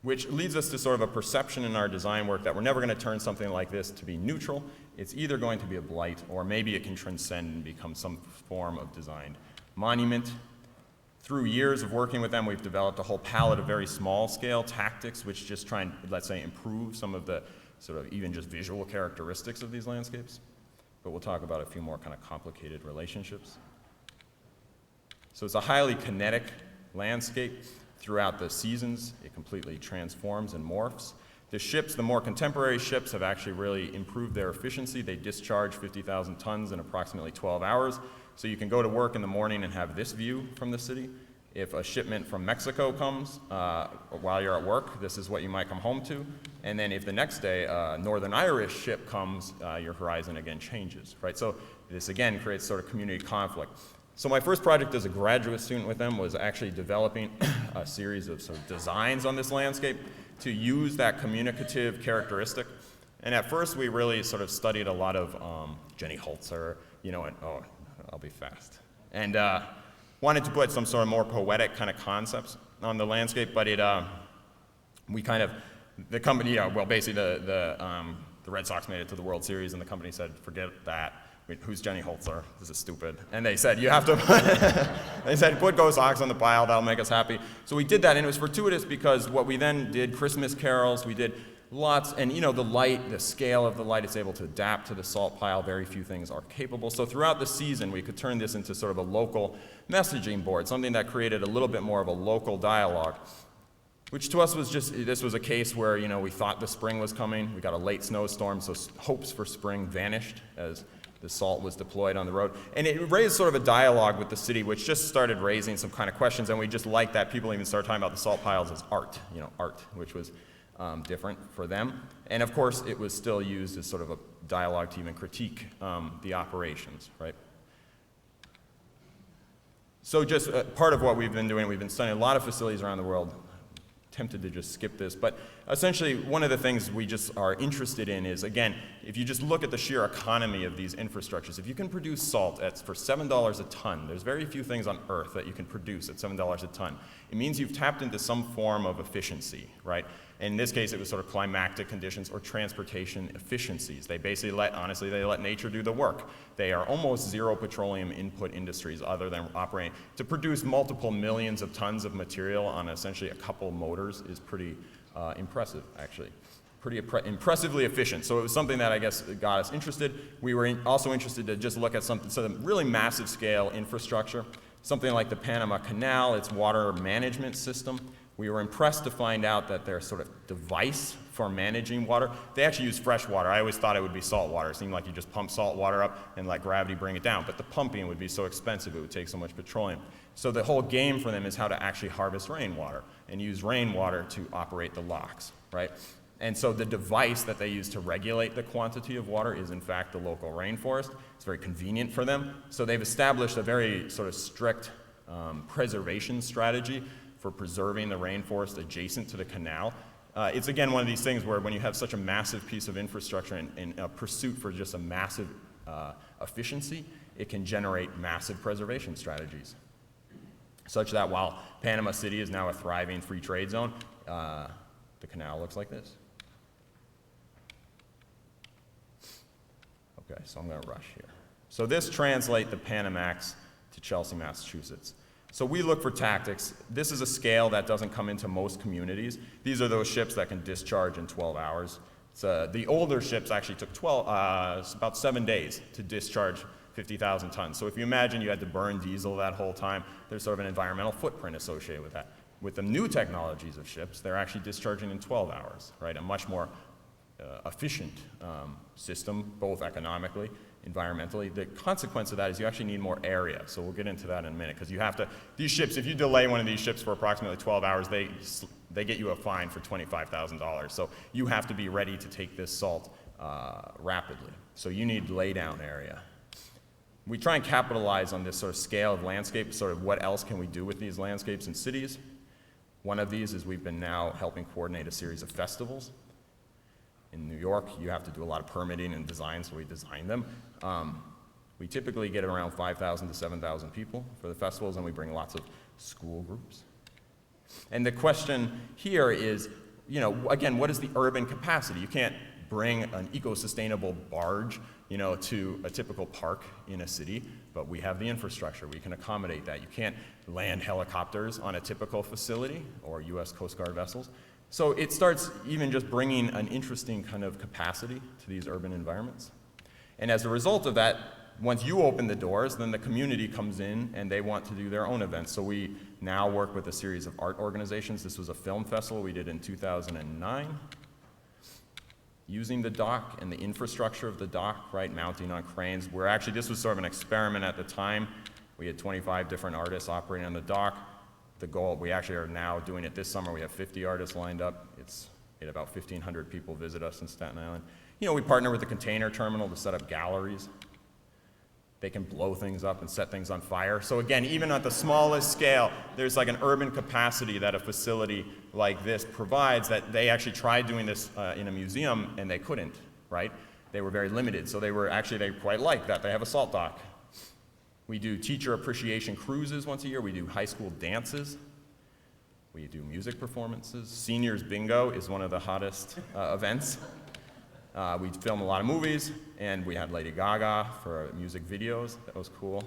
which leads us to sort of a perception in our design work that we're never going to turn something like this to be neutral. It's either going to be a blight, or maybe it can transcend and become some form of designed monument. Through years of working with them, we've developed a whole palette of very small-scale tactics which just try and, let's say, improve some of the sort of even just visual characteristics of these landscapes. But we'll talk about a few more kind of complicated relationships. So it's a highly kinetic landscape. Throughout the seasons, it completely transforms and morphs. The ships, the more contemporary ships, have actually really improved their efficiency. They discharge 50,000 tons in approximately 12 hours. So you can go to work in the morning and have this view from the city. If a shipment from Mexico comes while you're at work, this is what you might come home to. And then if the next day a Northern Irish ship comes, your horizon again changes, right? So this again creates sort of community conflict. So my first project as a graduate student with them was actually developing a series of sort of designs on this landscape to use that communicative characteristic. And at first we really sort of studied a lot of Jenny Holzer, you know, and oh, I'll be fast. And wanted to put some sort of more poetic kind of concepts on the landscape, but we kind of, the company, well, basically the Red Sox made it to the World Series, and the company said, forget that. Who's Jenny Holzer? This is stupid. And they said, you have to, they said, put Go Sox on the pile, that'll make us happy. So we did that, and it was fortuitous because what we then did, Christmas carols, we did lots, and you know, the light, the scale of the light, it's able to adapt to the salt pile. Very few things are capable. So throughout the season, we could turn this into sort of a local messaging board, something that created a little bit more of a local dialogue, which to us was just, this was a case where, you know, we thought the spring was coming. We got a late snowstorm, so hopes for spring vanished as the salt was deployed on the road. And it raised sort of a dialogue with the city, which just started raising some kind of questions, and we just liked that people even started talking about the salt piles as art, you know, art, which was different for them. And of course, it was still used as sort of a dialogue to even critique the operations, right? So just part of what we've been doing, we've been studying a lot of facilities around the world. Tempted to just skip this, but essentially one of the things we just are interested in is, again, if you just look at the sheer economy of these infrastructures, if you can produce salt for $7 a ton, there's very few things on earth that you can produce at $7 a ton. It means you've tapped into some form of efficiency, right? In this case, it was sort of climactic conditions or transportation efficiencies. They basically honestly, they let nature do the work. They are almost zero petroleum input industries other than operating. To produce multiple millions of tons of material on essentially a couple motors is pretty impressive, actually. Pretty impressively efficient. So it was something that I guess got us interested. We were also interested to just look at some really massive scale infrastructure, something like the Panama Canal, its water management system. We were impressed to find out that their sort of device for managing water, they actually use fresh water. I always thought it would be salt water. It seemed like you just pump salt water up and let gravity bring it down. But the pumping would be so expensive, it would take so much petroleum. So the whole game for them is how to actually harvest rainwater and use rainwater to operate the locks, right? And so the device that they use to regulate the quantity of water is in fact the local rainforest. It's very convenient for them. So they've established a very sort of strict preservation strategy for preserving the rainforest adjacent to the canal. It's again one of these things where when you have such a massive piece of infrastructure and a pursuit for just a massive efficiency, it can generate massive preservation strategies. Such that while Panama City is now a thriving free trade zone, the canal looks like this. Okay, so I'm gonna rush here. So this translates the Panamax to Chelsea, Massachusetts. So we look for tactics. This is a scale that doesn't come into most communities. These are those ships that can discharge in 12 hours. So the older ships actually took about 7 days to discharge 50,000 tons. So if you imagine you had to burn diesel that whole time, there's sort of an environmental footprint associated with that. With the new technologies of ships, they're actually discharging in 12 hours, right? A much more efficient system, both economically, environmentally. The consequence of that is you actually need more area. So we'll get into that in a minute, because you have to, these ships, if you delay one of these ships for approximately 12 hours, they get you a fine for $25,000. So you have to be ready to take this salt rapidly. So you need laydown area. We try and capitalize on this sort of scale of landscape, sort of what else can we do with these landscapes in cities. One of these is we've been now helping coordinate a series of festivals. In New York, you have to do a lot of permitting and design, so we design them. We typically get around 5,000 to 7,000 people for the festivals, and we bring lots of school groups. And the question here is, you know, again, what is the urban capacity? You can't bring an eco-sustainable barge, to a typical park in a city, but we have the infrastructure. We can accommodate that. You can't land helicopters on a typical facility or U.S. Coast Guard vessels. So it starts even just bringing an interesting kind of capacity to these urban environments. And as a result of that, once you open the doors, then the community comes in and they want to do their own events. So we now work with a series of art organizations. This was a film festival we did in 2009. Using the dock and the infrastructure of the dock, right, mounting on cranes. This was sort of an experiment at the time. We had 25 different artists operating on the dock. The goal, we actually are now doing it this summer. We have 50 artists lined up. We had about 1,500 people visit us in Staten Island. We partner with the container terminal to set up galleries. They can blow things up and set things on fire. So again, even at the smallest scale, there's like an urban capacity that a facility like this provides that they actually tried doing this in a museum and they couldn't, right? They were very limited. So they quite like that. They have a salt dock. We do teacher appreciation cruises once a year. We do high school dances. We do music performances. Seniors bingo is one of the hottest events. We film a lot of movies, and we had Lady Gaga for music videos. That was cool.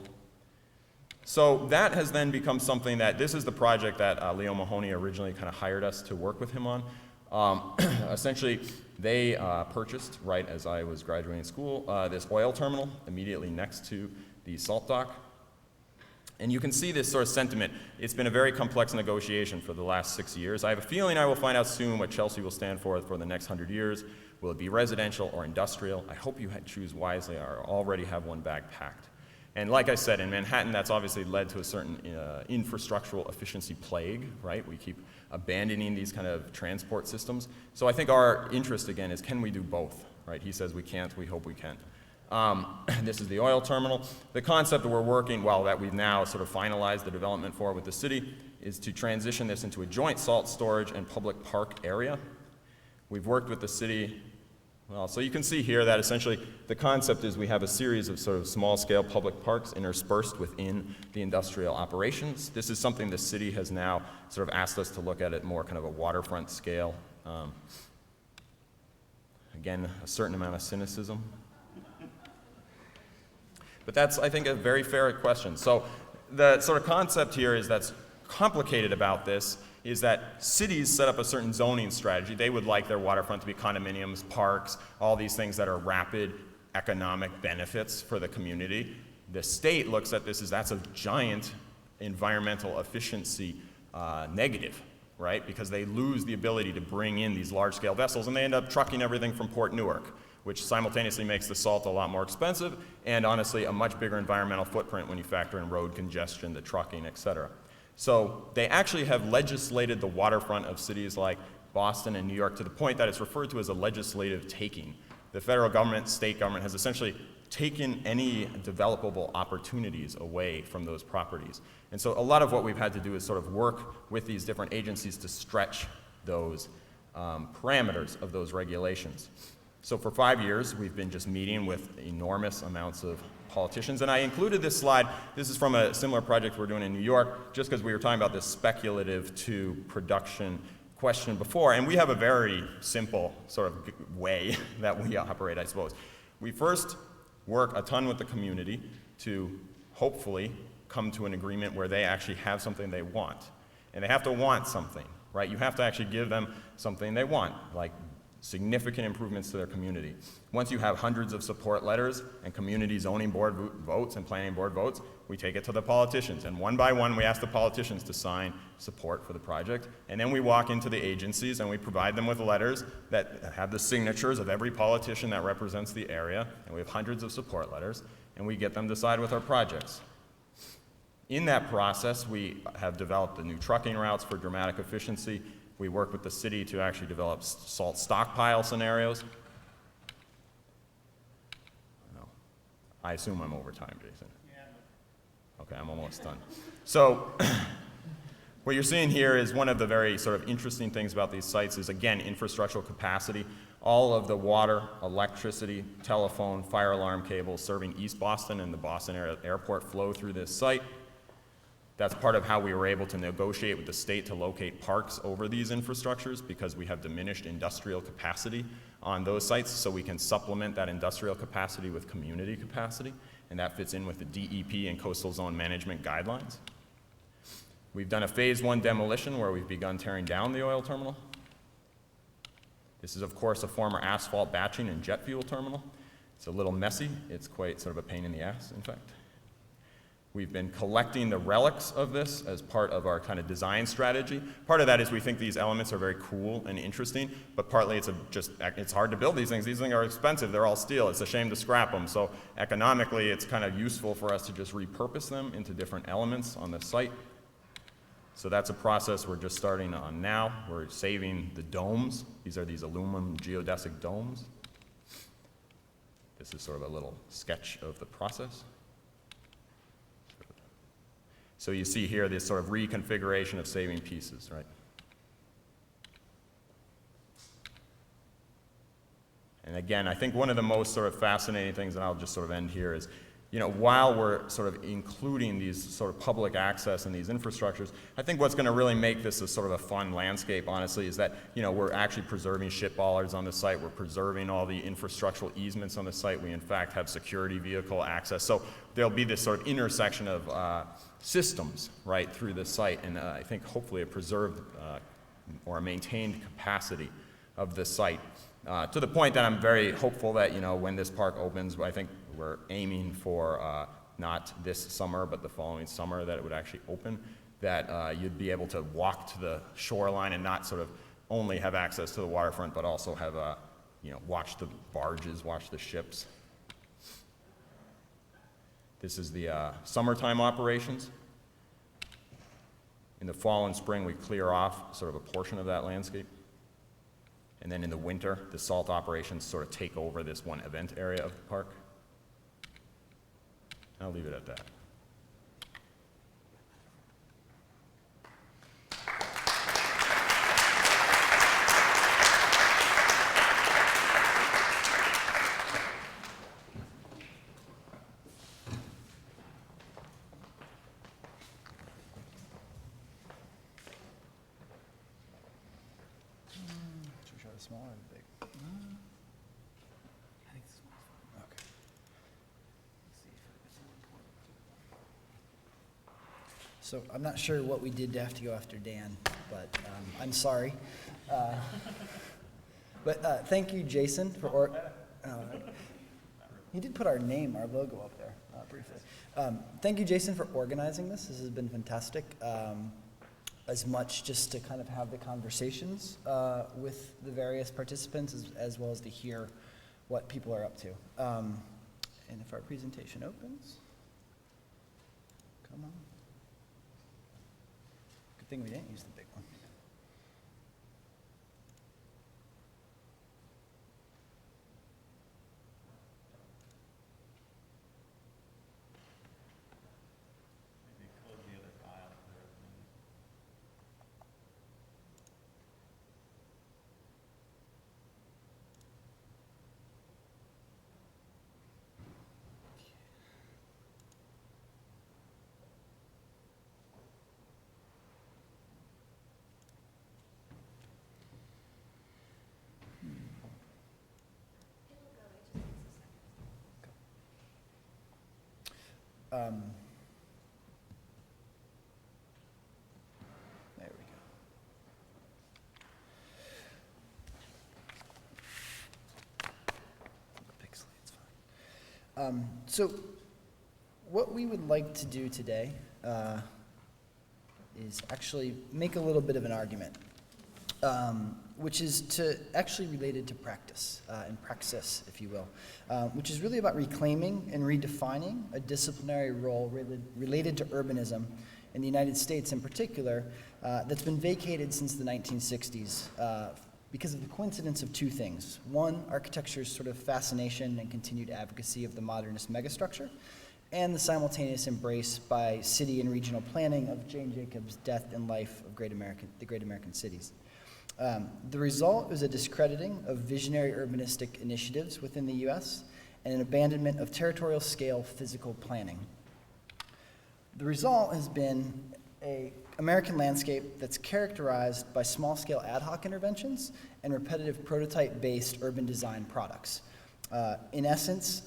So that has then become something this is the project that Leo Mahoney originally kind of hired us to work with him on. Essentially, they purchased, right as I was graduating school, this oil terminal immediately next to the salt dock. And you can see this sort of sentiment. It's been a very complex negotiation for the last 6 years. I have a feeling I will find out soon what Chelsea will stand for the next 100 years. Will it be residential or industrial? I hope you choose wisely or already have one bag packed. And like I said, in Manhattan, that's obviously led to a certain infrastructural efficiency plague, right? We keep abandoning these kind of transport systems. So I think our interest, again, is can we do both, right? He says we can't, we hope we can. This is the oil terminal. The concept that we're working, that we've now sort of finalized the development for with the city, is to transition this into a joint salt storage and public park area. We've worked with the city. So you can see here that essentially the concept is we have a series of sort of small-scale public parks interspersed within the industrial operations. This is something the city has now sort of asked us to look at more kind of a waterfront scale. Again, a certain amount of cynicism. But that's, I think, a very fair question. So the sort of concept here that's complicated about this is that cities set up a certain zoning strategy. They would like their waterfront to be condominiums, parks, all these things that are rapid economic benefits for the community. The state looks at this as that's a giant environmental efficiency negative, right? Because they lose the ability to bring in these large-scale vessels, and they end up trucking everything from Port Newark, which simultaneously makes the salt a lot more expensive and honestly a much bigger environmental footprint when you factor in road congestion, the trucking, et cetera. So they actually have legislated the waterfront of cities like Boston and New York to the point that it's referred to as a legislative taking. The federal government, state government has essentially taken any developable opportunities away from those properties. And so a lot of what we've had to do is sort of work with these different agencies to stretch those parameters of those regulations. So for 5 years, we've been just meeting with enormous amounts of politicians. And I included this slide. This is from a similar project we're doing in New York, just because we were talking about this speculative to production question before. And we have a very simple sort of way that we operate, I suppose. We first work a ton with the community to hopefully come to an agreement where they actually have something they want. And they have to want something, right? You have to actually give them something they want, like significant improvements to their community. Once you have hundreds of support letters and community zoning board votes and planning board votes, we take it to the politicians. And one by one, we ask the politicians to sign support for the project. And then we walk into the agencies and we provide them with letters that have the signatures of every politician that represents the area. And we have hundreds of support letters. And we get them to side with our projects. In that process, we have developed the new trucking routes for dramatic efficiency. We work with the city to actually develop salt stockpile scenarios. No. I assume I'm over time, Jason. Yeah. Okay, I'm almost done. So what you're seeing here is one of the very sort of interesting things about these sites is, again, infrastructural capacity. All of the water, electricity, telephone, fire alarm cables serving East Boston and the Boston airport flow through this site. That's part of how we were able to negotiate with the state to locate parks over these infrastructures, because we have diminished industrial capacity on those sites, so we can supplement that industrial capacity with community capacity, and that fits in with the DEP and coastal zone management guidelines. We've done a phase 1 demolition where we've begun tearing down the oil terminal. This is, of course, a former asphalt batching and jet fuel terminal. It's a little messy. It's quite sort of a pain in the ass, in fact. We've been collecting the relics of this as part of our kind of design strategy. Part of that is we think these elements are very cool and interesting, but partly it's hard to build these things. These things are expensive. They're all steel. It's a shame to scrap them. So economically, it's kind of useful for us to just repurpose them into different elements on the site. So that's a process we're just starting on now. We're saving the domes. These are these aluminum geodesic domes. This is sort of a little sketch of the process. So you see here this sort of reconfiguration of saving pieces, right? And again, I think one of the most sort of fascinating things, and I'll just sort of end here, is, you know, while we're sort of including these sort of public access and these infrastructures, I think what's going to really make this a sort of a fun landscape, honestly, is that, you know, we're actually preserving ship bollards on the site. We're preserving all the infrastructural easements on the site. We, in fact, have security vehicle access. So there'll be this sort of intersection of systems, right, through the site, and I think hopefully a preserved or a maintained capacity of the site. To the point that I'm very hopeful that, you know, when this park opens, I think we're aiming for not this summer, but the following summer that it would actually open, that you'd be able to walk to the shoreline and not sort of only have access to the waterfront, but also have, you know, watch the barges, watch the ships. This is the summertime operations. In the fall and spring, we clear off sort of a portion of that landscape. And then in the winter, the salt operations sort of take over this one event area of the park. I'll leave it at that. Should we try the small or the big? I think the small. Okay. So I'm not sure what we did to have to go after Dan, but I'm sorry. But thank you, Jason, for he did put our name, our logo up there briefly. Thank you, Jason, for organizing this. This has been fantastic. As much just to kind of have the conversations with the various participants, as well as to hear what people are up to. And if our presentation opens, come on. Good thing we didn't use the big one. There we go. Pixely, it's fine. So what we would like to do today is actually make a little bit of an argument, which is to actually related to practice and praxis, if you will, which is really about reclaiming and redefining a disciplinary role related to urbanism in the United States in particular, that's been vacated since the 1960s because of the coincidence of two things. One, architecture's sort of fascination and continued advocacy of the modernist megastructure, and the simultaneous embrace by city and regional planning of Jane Jacobs' Death and Life of the Great American Cities. The result was a discrediting of visionary urbanistic initiatives within the U.S. and an abandonment of territorial scale physical planning. The result has been an American landscape that's characterized by small-scale ad hoc interventions and repetitive prototype-based urban design products. In essence,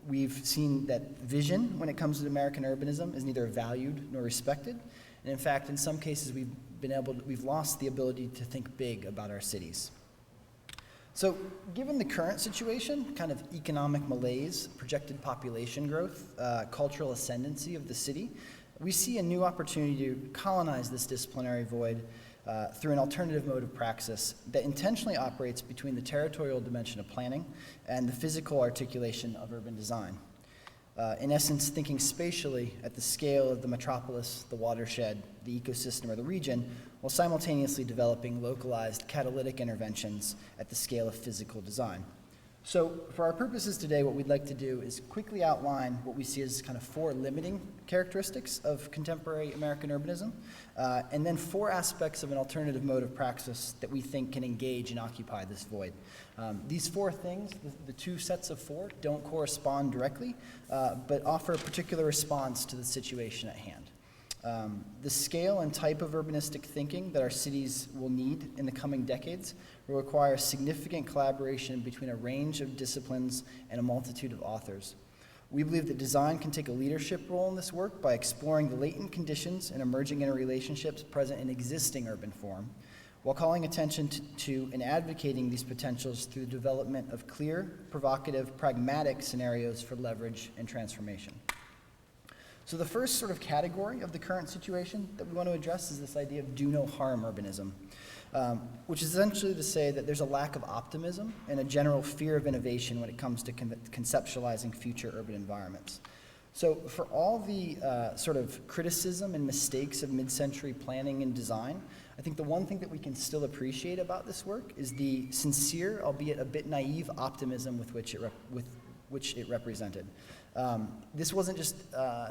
we've seen that vision when it comes to American urbanism is neither valued nor respected. And in fact, in some cases, we've lost the ability to think big about our cities. So given the current situation, kind of economic malaise, projected population growth, cultural ascendancy of the city, we see a new opportunity to colonize this disciplinary void through an alternative mode of praxis that intentionally operates between the territorial dimension of planning and the physical articulation of urban design. In essence, thinking spatially at the scale of the metropolis, the watershed, the ecosystem, or the region, while simultaneously developing localized catalytic interventions at the scale of physical design. So for our purposes today, what we'd like to do is quickly outline what we see as kind of 4 limiting characteristics of contemporary American urbanism, and then 4 aspects of an alternative mode of praxis that we think can engage and occupy this void. These 4 things, the 2 sets of 4, don't correspond directly, but offer a particular response to the situation at hand. The scale and type of urbanistic thinking that our cities will need in the coming decades will require significant collaboration between a range of disciplines and a multitude of authors. We believe that design can take a leadership role in this work by exploring the latent conditions and emerging interrelationships present in existing urban form, while calling attention to and advocating these potentials through the development of clear, provocative, pragmatic scenarios for leverage and transformation. So the first sort of category of the current situation that we want to address is this idea of do no harm urbanism, which is essentially to say that there's a lack of optimism and a general fear of innovation when it comes to conceptualizing future urban environments. So for all the sort of criticism and mistakes of mid-century planning and design, I think the one thing that we can still appreciate about this work is the sincere, albeit a bit naive, optimism with which it represented. This wasn't just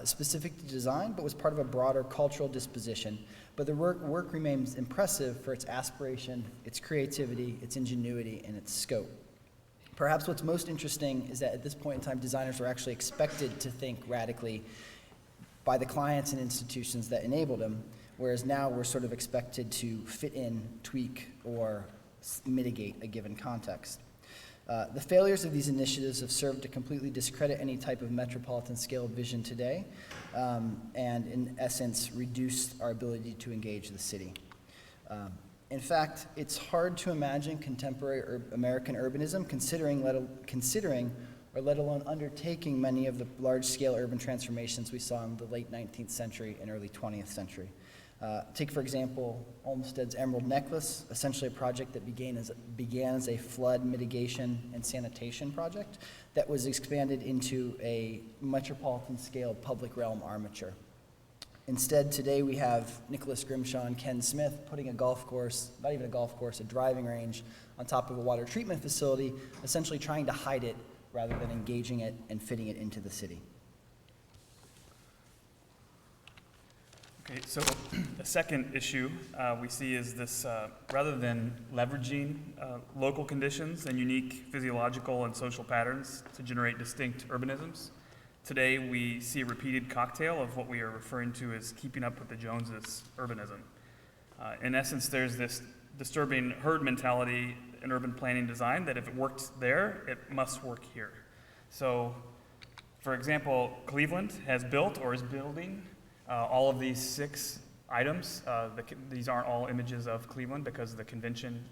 specific to design, but was part of a broader cultural disposition. But the work remains impressive for its aspiration, its creativity, its ingenuity, and its scope. Perhaps what's most interesting is that at this point in time, designers were actually expected to think radically by the clients and institutions that enabled them, whereas now we're sort of expected to fit in, tweak, or mitigate a given context. The failures of these initiatives have served to completely discredit any type of metropolitan scale vision today, and in essence, reduce our ability to engage the city. In fact, it's hard to imagine contemporary American urbanism considering or let alone undertaking many of the large-scale urban transformations we saw in the late 19th century and early 20th century. Take, for example, Olmsted's Emerald Necklace, essentially a project that began as a flood mitigation and sanitation project that was expanded into a metropolitan-scale public realm armature. Instead, today we have Nicholas Grimshaw and Ken Smith putting a golf course, not even a golf course, a driving range on top of a water treatment facility, essentially trying to hide it rather than engaging it and fitting it into the city. Okay, so the second issue we see is this, rather than leveraging local conditions and unique physiological and social patterns to generate distinct urbanisms, today we see a repeated cocktail of what we are referring to as keeping up with the Joneses urbanism. In essence, there's this disturbing herd mentality in urban planning design that if it worked there, it must work here. So, for example, Cleveland has built or is building all of these 6 items. These aren't all images of Cleveland because the convention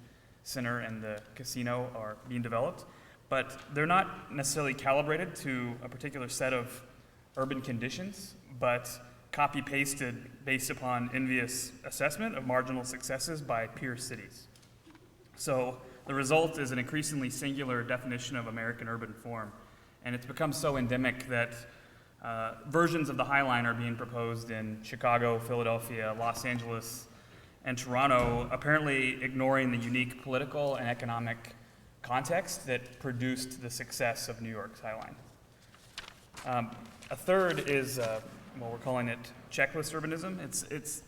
center and the casino are being developed, but they're not necessarily calibrated to a particular set of urban conditions, but copy-pasted based upon envious assessment of marginal successes by peer cities. So the result is an increasingly singular definition of American urban form, and it's become so endemic that versions of the High Line are being proposed in Chicago, Philadelphia, Los Angeles, and Toronto, apparently ignoring the unique political and economic context that produced the success of New York's High Line. A third is, well, we're calling it checklist urbanism. It's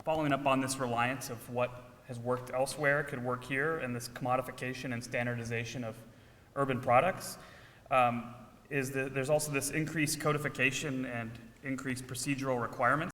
following up on this reliance of what has worked elsewhere could work here, and this commodification and standardization of urban products. There's also this increased codification and increased procedural requirements